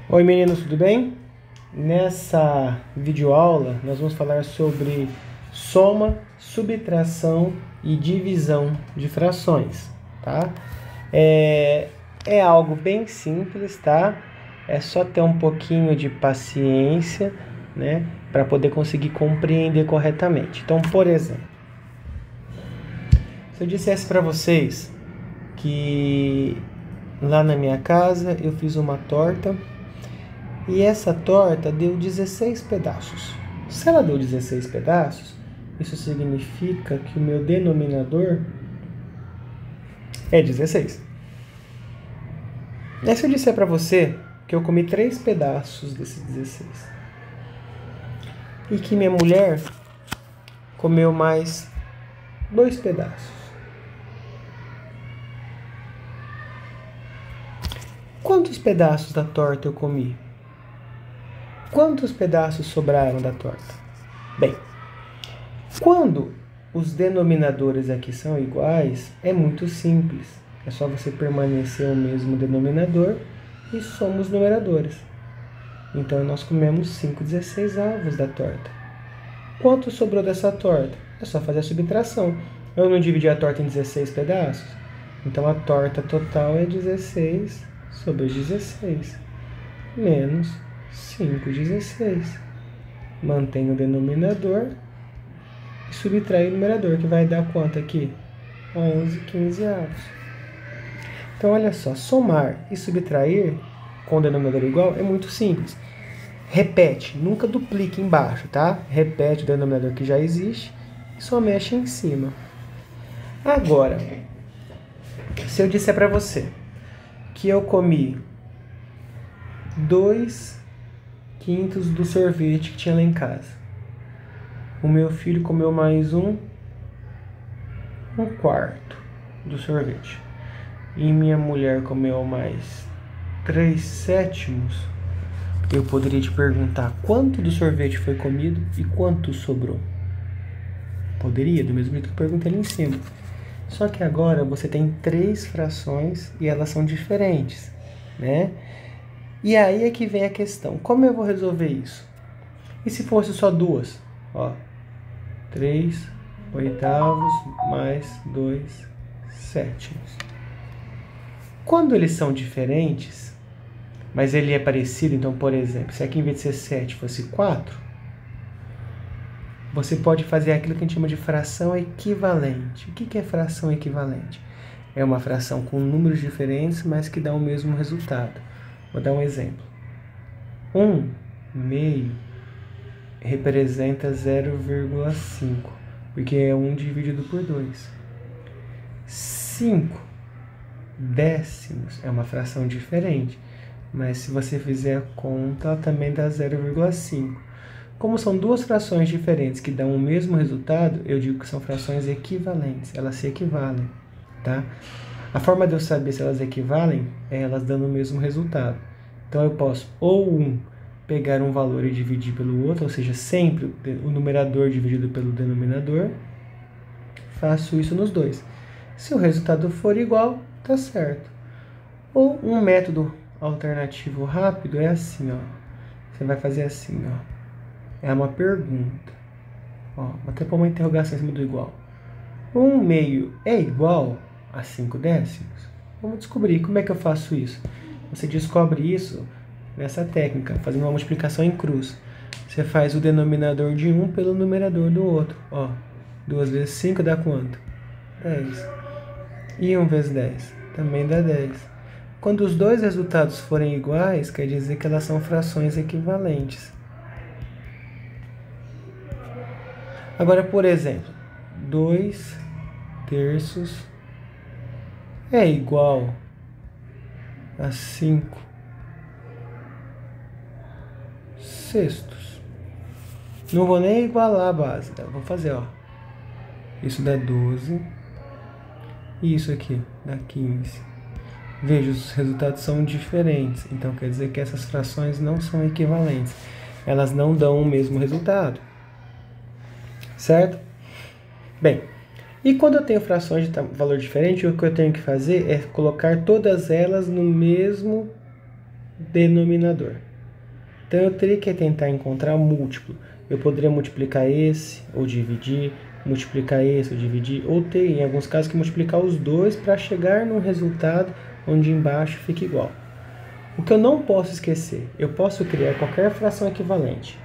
Oi meninos, tudo bem? Nessa videoaula nós vamos falar sobre soma, subtração e divisão de frações, tá? É algo bem simples, tá? É só ter um pouquinho de paciência, né? Para poder conseguir compreender corretamente. Então, por exemplo, se eu dissesse para vocês que lá na minha casa eu fiz uma torta e essa torta deu 16 pedaços. Se ela deu 16 pedaços, isso significa que o meu denominador é 16. E se eu disser para você que eu comi 3 pedaços desses 16 e que minha mulher comeu mais 2 pedaços, quantos pedaços da torta eu comi? Quantos pedaços sobraram da torta? Bem, quando os denominadores aqui são iguais, é muito simples. É só você permanecer o mesmo denominador e soma os numeradores. Então, nós comemos 5/16 da torta. Quanto sobrou dessa torta? É só fazer a subtração. Eu não dividi a torta em 16 pedaços? Então, a torta total é 16 sobre 16, menos 5/16. Mantém o denominador e subtrai o numerador, que vai dar quanto aqui? 11/15. Então, olha só, somar e subtrair com o denominador igual é muito simples. Repete, nunca duplique embaixo, tá? Repete o denominador que já existe e só mexe em cima. Agora, se eu disser para você que eu comi 2/5 do sorvete que tinha lá em casa, o meu filho comeu mais 1/4 do sorvete, e minha mulher comeu mais 3/7, eu poderia te perguntar quanto do sorvete foi comido e quanto sobrou. Poderia, do mesmo jeito que eu perguntei ali em cima. Só que agora você tem 3 frações e elas são diferentes, né? E aí é que vem a questão. Como eu vou resolver isso? E se fosse só duas? Ó, 3/8 mais 2/7. Quando eles são diferentes, mas ele é parecido, então, por exemplo, se aqui em vez de ser 7 fosse 4, você pode fazer aquilo que a gente chama de fração equivalente. O que é fração equivalente? É uma fração com números diferentes, mas que dá o mesmo resultado. Vou dar um exemplo. 1/2 representa 0,5, porque é 1 dividido por 2. 5/10 é uma fração diferente, mas se você fizer a conta, ela também dá 0,5. Como são duas frações diferentes que dão o mesmo resultado, eu digo que são frações equivalentes, elas se equivalem, tá? A forma de eu saber se elas equivalem é elas dando o mesmo resultado. Então eu posso ou pegar um valor e dividir pelo outro, ou seja, sempre o numerador dividido pelo denominador. Faço isso nos dois. Se o resultado for igual, tá certo. Ou um método alternativo rápido é assim, ó. Você vai fazer assim, ó. É uma pergunta. Ó, vou até pôr uma interrogação em cima do igual. 1/2 é igual a 5/10? Vamos descobrir como é que eu faço isso. Você descobre isso nessa técnica, fazendo uma multiplicação em cruz. Você faz o denominador de um pelo numerador do outro. Ó, 2 vezes 5 dá quanto? 10. E 1 vezes 10? Também dá 10. Quando os dois resultados forem iguais, quer dizer que elas são frações equivalentes. Agora, por exemplo, 2/3 é igual a 5/6. Não vou nem igualar a base, tá? Vou fazer, ó. Isso dá 12. E isso aqui dá 15. Veja, os resultados são diferentes. Então, quer dizer que essas frações não são equivalentes. Elas não dão o mesmo resultado. Certo? Bem, e quando eu tenho frações de valor diferente, o que eu tenho que fazer é colocar todas elas no mesmo denominador. Então eu teria que tentar encontrar múltiplo. Eu poderia multiplicar esse, ou dividir, multiplicar esse, ou dividir, ou ter, em alguns casos, que multiplicar os dois para chegar num resultado onde embaixo fica igual. O que eu não posso esquecer, eu posso criar qualquer fração equivalente,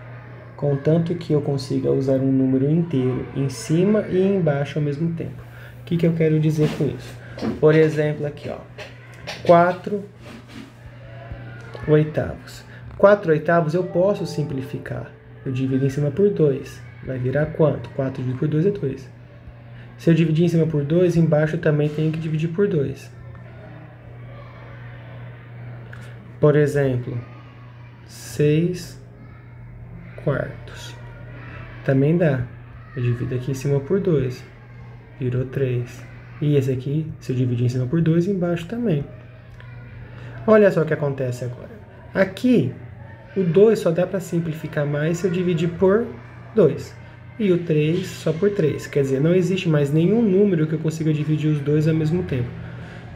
contanto que eu consiga usar um número inteiro em cima e embaixo ao mesmo tempo. O que eu quero dizer com isso? Por exemplo, aqui, ó, 4 oitavos. 4 oitavos eu posso simplificar. Eu divido em cima por 2. Vai virar quanto? 4 dividido por 2 é 2. Se eu dividir em cima por 2, embaixo eu também tenho que dividir por 2. Por exemplo, 6 quartos. Também dá. Eu divido aqui em cima por 2. Virou 3. E esse aqui, se eu dividir em cima por 2, embaixo também. Olha só o que acontece agora. Aqui, o 2 só dá para simplificar mais se eu dividir por 2. E o 3 só por 3. Quer dizer, não existe mais nenhum número que eu consiga dividir os dois ao mesmo tempo.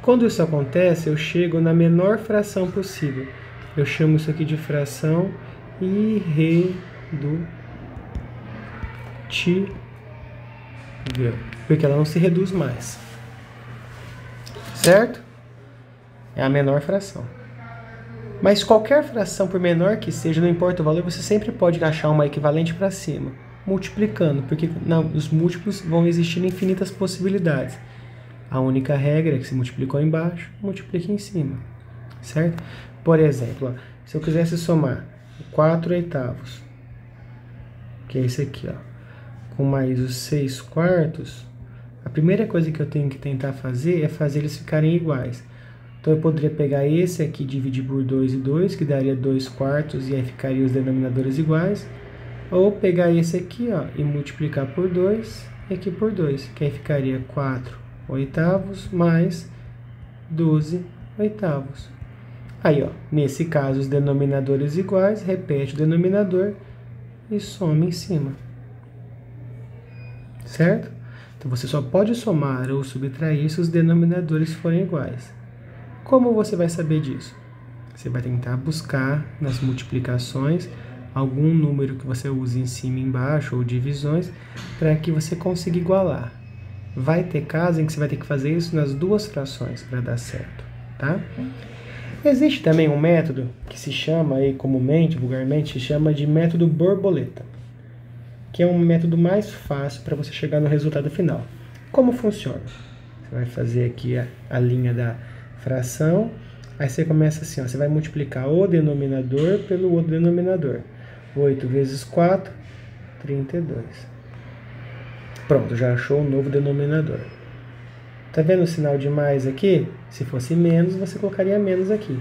Quando isso acontece, eu chego na menor fração possível. Eu chamo isso aqui de fração irredutível. Porque ela não se reduz mais. Certo? É a menor fração. Mas qualquer fração, por menor que seja, não importa o valor, você sempre pode achar uma equivalente para cima, multiplicando, porque os múltiplos vão existir infinitas possibilidades. A única regra é que se multiplicou embaixo, multiplica em cima, certo? Por exemplo, ó, se eu quisesse somar 4 oitavos, que é esse aqui, ó, com mais os 6 quartos, a primeira coisa que eu tenho que tentar fazer é fazer eles ficarem iguais. Então eu poderia pegar esse aqui, dividir por 2 e 2, que daria 2 quartos, e aí ficaria os denominadores iguais. Ou pegar esse aqui, ó, e multiplicar por 2, e aqui por 2, que aí ficaria 4 oitavos mais 12 oitavos. Aí, ó, nesse caso, os denominadores iguais, repete o denominador e soma em cima. Certo? Então você só pode somar ou subtrair se os denominadores forem iguais. Como você vai saber disso? Você vai tentar buscar nas multiplicações algum número que você use em cima e embaixo, ou divisões, para que você consiga igualar. Vai ter casos em que você vai ter que fazer isso nas duas frações para dar certo, tá? Existe também um método que se chama, aí, comumente, vulgarmente, se chama de método borboleta, que é um método mais fácil para você chegar no resultado final. Como funciona? Você vai fazer aqui a linha da fração, aí você começa assim, ó, você vai multiplicar o denominador pelo outro denominador. 8 vezes 4, 32. Pronto, já achou um novo denominador. Tá vendo o sinal de mais aqui? Se fosse menos, você colocaria menos aqui.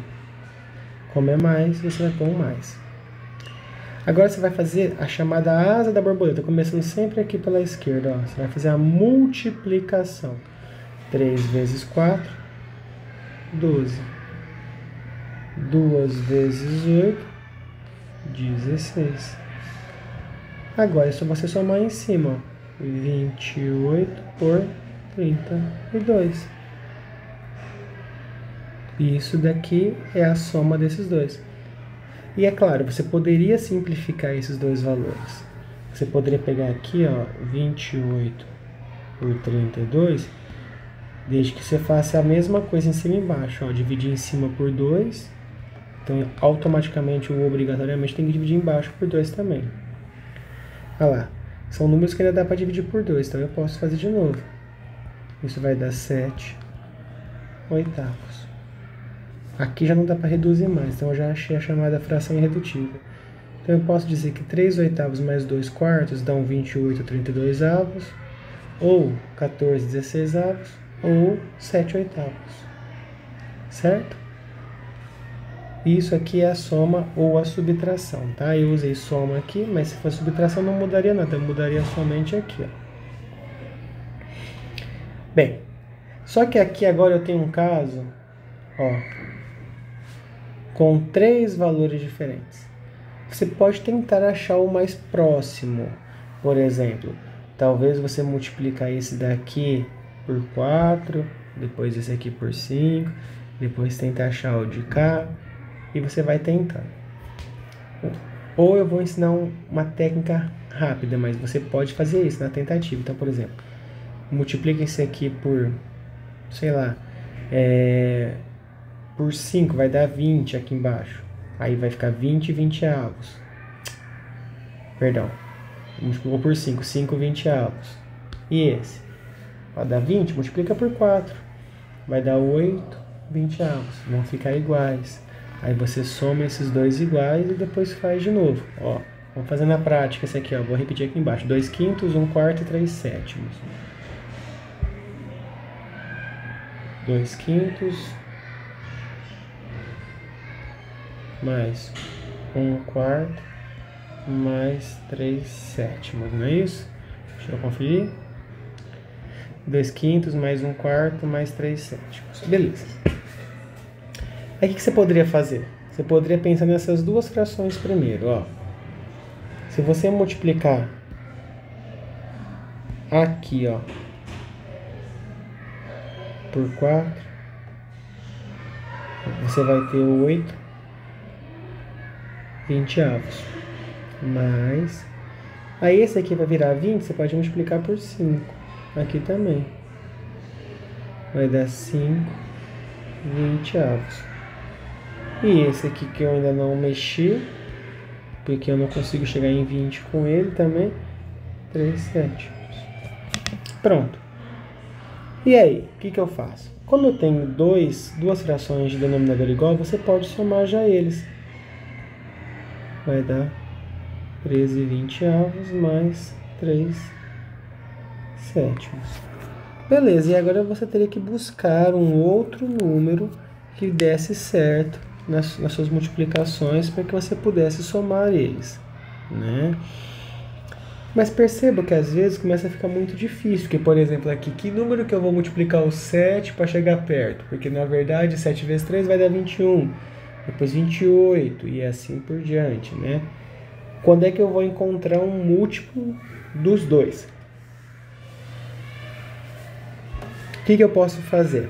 Como é mais, você vai pôr um mais. Agora você vai fazer a chamada asa da borboleta, começando sempre aqui pela esquerda. Ó. Você vai fazer a multiplicação. 3 vezes 4, 12. 2 vezes 8, 16. Agora é só você somar em cima. Ó. 28 por 32. E isso daqui é a soma desses dois. E é claro, você poderia simplificar esses dois valores. Você poderia pegar aqui, ó, 28 por 32, desde que você faça a mesma coisa em cima e embaixo. Ó, dividir em cima por 2, então automaticamente ou obrigatoriamente tem que dividir embaixo por 2 também. Olha lá, são números que ainda dá para dividir por 2, então eu posso fazer de novo. Isso vai dar 7 oitavos. Aqui já não dá para reduzir mais, então eu já achei a chamada fração irredutível. Então eu posso dizer que 3 oitavos mais 2 quartos dão 28 32 avos, ou 14 16 avos, ou 7 oitavos. Certo? Isso aqui é a soma ou a subtração, tá? Eu usei soma aqui, mas se fosse subtração não mudaria nada, mudaria somente aqui, ó. Bem, só que aqui agora eu tenho um caso, ó, com 3 valores diferentes. Você pode tentar achar o mais próximo. Por exemplo, talvez você multiplicar esse daqui por 4, depois esse aqui por 5, depois tentar achar o de cá, e você vai tentando. Ou eu vou ensinar uma técnica rápida, mas você pode fazer isso na tentativa. Então, por exemplo, multiplica esse aqui por, sei lá, por 5, vai dar 20 aqui embaixo. Aí vai ficar 20 20avos. Perdão, multiplicou por 5, 5 20avos. E esse? Vai dar 20, multiplica por 4. Vai dar 8 20avos. Vão ficar iguais. Aí você soma esses dois iguais e depois faz de novo. Ó, vamos fazer na prática esse aqui, ó. Vou repetir aqui embaixo. 2 quintos, 1 quarto e 3 sétimos. 2 quintos mais 1 quarto mais 3 sétimos, não é isso? Deixa eu conferir. 2 quintos mais 1 quarto mais 3 sétimos. Beleza. Aí o que você poderia fazer? Você poderia pensar nessas duas frações primeiro, ó. Se você multiplicar aqui, ó, por 4, você vai ter 8 20avos. Mais... Aí esse aqui vai virar 20, você pode multiplicar por 5. Aqui também. Vai dar 5 20avos. E esse aqui que eu ainda não mexi, porque eu não consigo chegar em 20 com ele também, 3 sétimos. Pronto. E aí, o que eu faço? Como eu tenho duas frações de denominador igual, você pode somar já eles. Vai dar 13 20avos mais 3 sétimos. Beleza, e agora você teria que buscar um outro número que desse certo nas suas multiplicações para que você pudesse somar eles, né? Mas perceba que às vezes começa a ficar muito difícil, porque, por exemplo, aqui, que número que eu vou multiplicar o 7 para chegar perto? Porque, na verdade, 7 vezes 3 vai dar 21, depois 28 e assim por diante, né? Quando é que eu vou encontrar um múltiplo dos dois? O que eu posso fazer?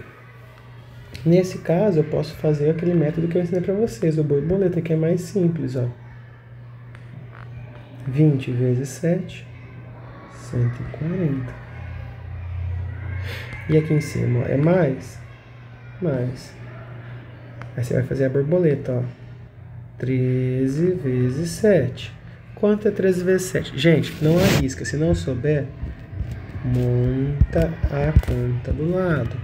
Nesse caso, eu posso fazer aquele método que eu ensinei para vocês, o borboleta, que é mais simples, ó. 20 vezes 7, 140. E aqui em cima, ó, é mais. Aí você vai fazer a borboleta, ó. 13 vezes 7. Quanto é 13 vezes 7? Gente, não arrisca. Se não souber, monta a conta do lado,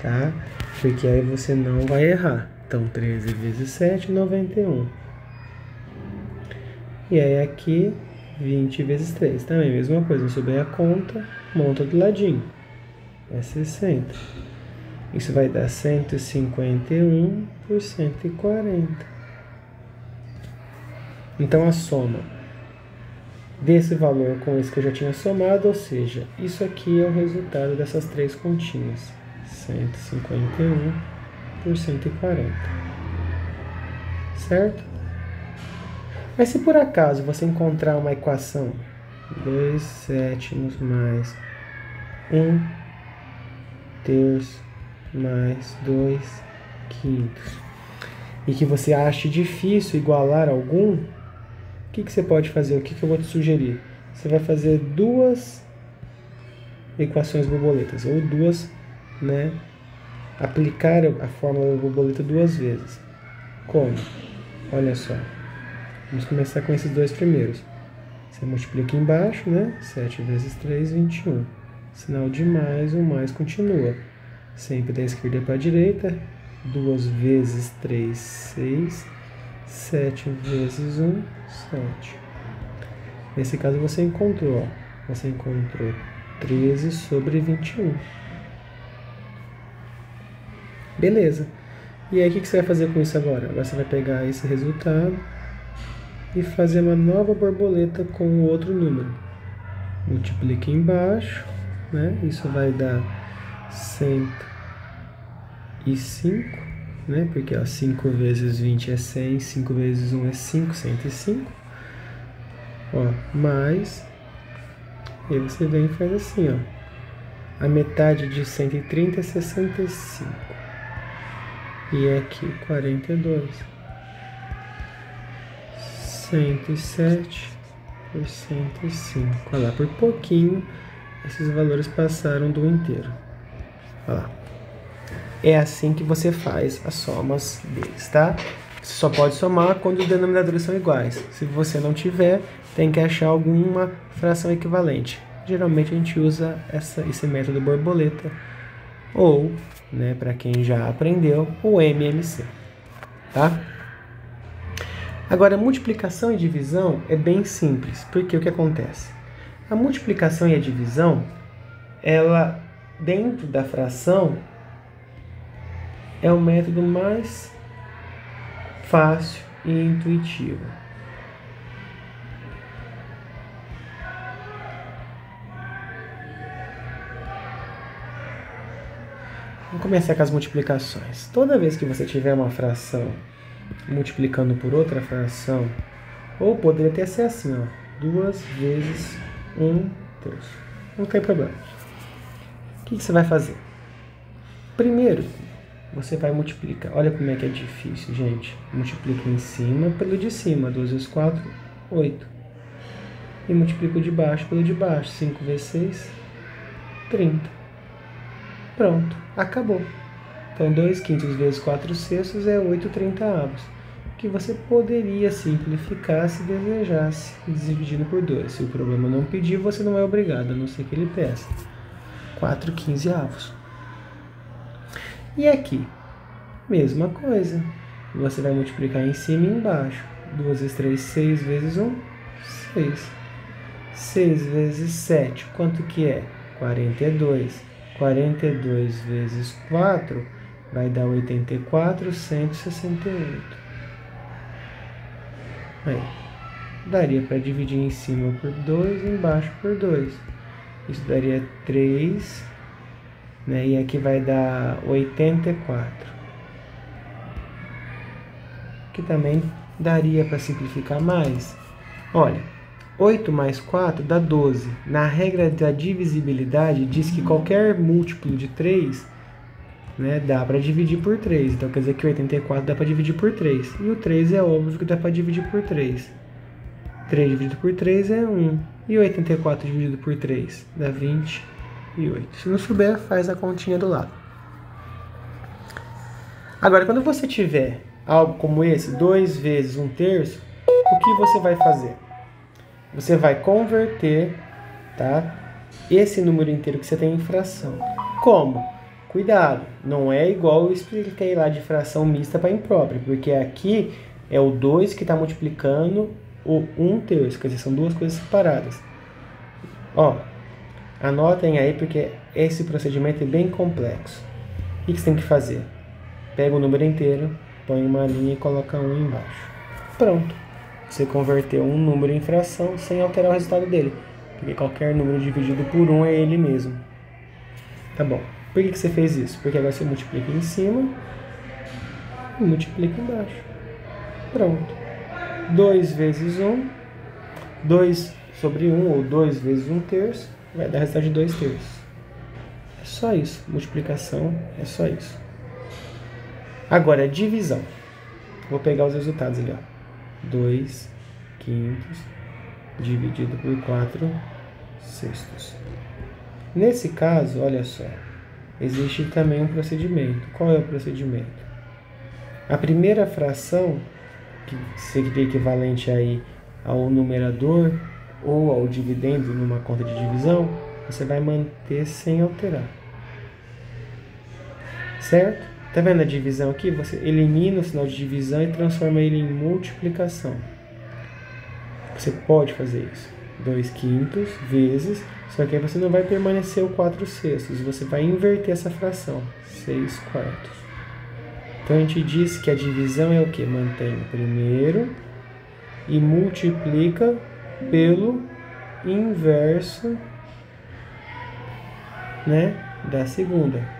tá? Porque aí você não vai errar. Então, 13 vezes 7, 91. E aí aqui, 20 vezes 3. Também, mesma coisa. Não souber a conta, monta do ladinho. É 60. Isso vai dar 151 por 140. Então, a soma desse valor com esse que eu já tinha somado, ou seja, isso aqui é o resultado dessas três continhas. 151 por 140. Certo? Mas se por acaso você encontrar uma equação 2 sétimos mais 1 terço mais 2 quintos e que você ache difícil igualar algum, o que você pode fazer? O que eu vou te sugerir? Você vai fazer duas equações borboletas, ou duas, né? Aplicar a fórmula da borboleta duas vezes. Como? Olha só. Vamos começar com esses dois primeiros. Você multiplica embaixo, né? 7 vezes 3, 21. Sinal de mais, o mais continua. Sempre da esquerda para a direita. 2 vezes 3, 6. 7 vezes 1, 7. Nesse caso você encontrou, ó. Você encontrou 13 sobre 21. Beleza. E aí o que você vai fazer com isso agora? Agora você vai pegar esse resultado e fazer uma nova borboleta com o outro número. Multiplica embaixo, né? Isso vai dar 105, né? Porque ó, 5 vezes 20 é 100, 5 vezes 1 é 5, 105. Ó, mais. E aí você vem e faz assim, ó. A metade de 130 é 65. E aqui 42. 107 por 105. Olha lá, por pouquinho esses valores passaram do inteiro. Olha lá. É assim que você faz as somas deles, tá? Você só pode somar quando os denominadores são iguais. Se você não tiver, tem que achar alguma fração equivalente. Geralmente a gente usa esse método borboleta ou, né, para quem já aprendeu, o MMC, tá? Agora, multiplicação e divisão é bem simples, porque o que acontece? A multiplicação e a divisão, ela, dentro da fração, é o método mais fácil e intuitivo. Vamos começar com as multiplicações. Toda vez que você tiver uma fração multiplicando por outra fração, ou poderia até ser assim, ó, 2 vezes 1/3. Não tem problema. O que você vai fazer? Primeiro, você vai multiplicar. Olha como é que é difícil, gente. Multiplica em cima pelo de cima. 2 vezes 4, 8. E multiplica o de baixo pelo de baixo. 5 vezes 6, 30. Pronto, acabou. Então, 2/5 vezes 4/6 é 8/30. Que você poderia simplificar se desejasse, dividindo por 2. Se o problema não pedir, você não é obrigado, a não ser que ele peça. 4/15. E aqui, mesma coisa. Você vai multiplicar em cima e embaixo. 2 vezes 3, 6 vezes 1, 6. 6 vezes 7, quanto que é? 42. 42 vezes 4 vai dar 84, 168. Aí, daria para dividir em cima por 2 e embaixo por 2. Isso daria 3, né? E aqui vai dar 84. Que também daria para simplificar mais. Olha, 8 mais 4 dá 12. Na regra da divisibilidade, diz que qualquer múltiplo de 3, né, dá para dividir por 3. Então, quer dizer que 84 dá para dividir por 3. E o 3 é óbvio que dá para dividir por 3. 3 dividido por 3 é 1. E 84 dividido por 3 dá 28. Se não souber, faz a continha do lado. Agora, quando você tiver algo como esse, 2 vezes 1/3, o que você vai fazer? Você vai converter, tá, esse número inteiro que você tem em fração. Como? Cuidado, não é igual eu expliquei lá de fração mista para imprópria, porque aqui é o 2 que está multiplicando o 1/3, quer dizer, são duas coisas separadas. Ó, anotem aí porque esse procedimento é bem complexo. O que você tem que fazer? Pega o número inteiro, põe uma linha e coloca 1 embaixo. Pronto. Você converteu um número em fração sem alterar o resultado dele, porque qualquer número dividido por 1 é ele mesmo. Tá bom. Por que você fez isso? Porque agora você multiplica em cima e multiplica embaixo. Pronto. 2 vezes 1, 2 sobre 1, ou 2 vezes 1/3, vai dar resultado de 2/3. É só isso. Multiplicação é só isso. Agora, divisão. Vou pegar os resultados ali, ó. 2/5 dividido por 4/6. Nesse caso, olha só, existe também um procedimento. Qual é o procedimento? A primeira fração, que seria equivalente aí ao numerador ou ao dividendo numa conta de divisão, você vai manter sem alterar. Certo? Tá vendo a divisão aqui? Você elimina o sinal de divisão e transforma ele em multiplicação. Você pode fazer isso. 2/5 vezes, só que aí você não vai permanecer o 4/6, você vai inverter essa fração. 6/4. Então a gente diz que a divisão é o que? Mantém o primeiro e multiplica pelo inverso, né, da segunda.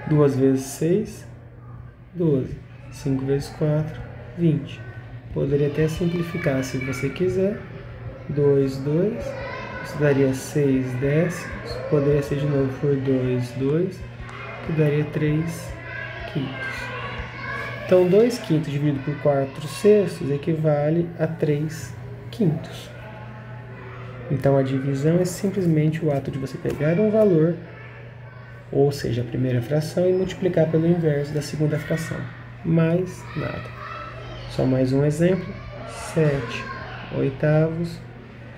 2 vezes 6, 12. 5 vezes 4, 20. Poderia até simplificar se você quiser. 2, 2. Isso daria 6 décimos. Poderia ser de novo por 2, 2. Que daria 3/5. Então, 2 quintos dividido por 4 sextos equivale a 3 quintos. Então, a divisão é simplesmente o ato de você pegar um valor, ou seja, a primeira fração, e multiplicar pelo inverso da segunda fração. Mais nada. Só mais um exemplo. 7 oitavos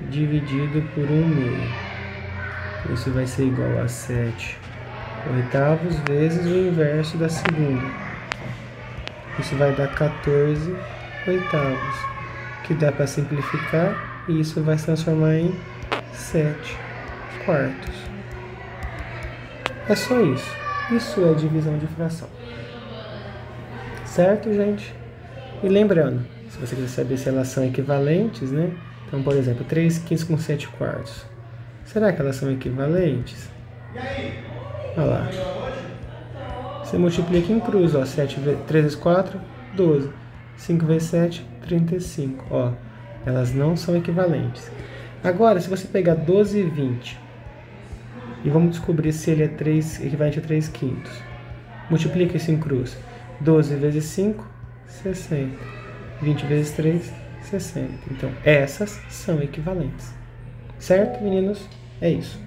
dividido por 1 meio. Isso vai ser igual a 7 oitavos vezes o inverso da segunda. Isso vai dar 14 oitavos, que dá para simplificar, e isso vai se transformar em 7 quartos. É só isso. Isso é divisão de fração. Certo, gente? E lembrando, se você quiser saber se elas são equivalentes, né? Então, por exemplo, 3 quintos com 7 quartos. Será que elas são equivalentes? Olha lá. Você multiplica em cruz, ó. 3 vezes 4, 12. 5 vezes 7, 35. Ó, elas não são equivalentes. Agora, se você pegar 12 e 20, e vamos descobrir se ele é equivalente a 3 quintos. Multiplica isso em cruz. 12 vezes 5, 60. 20 vezes 3, 60. Então, essas são equivalentes. Certo, meninos? É isso.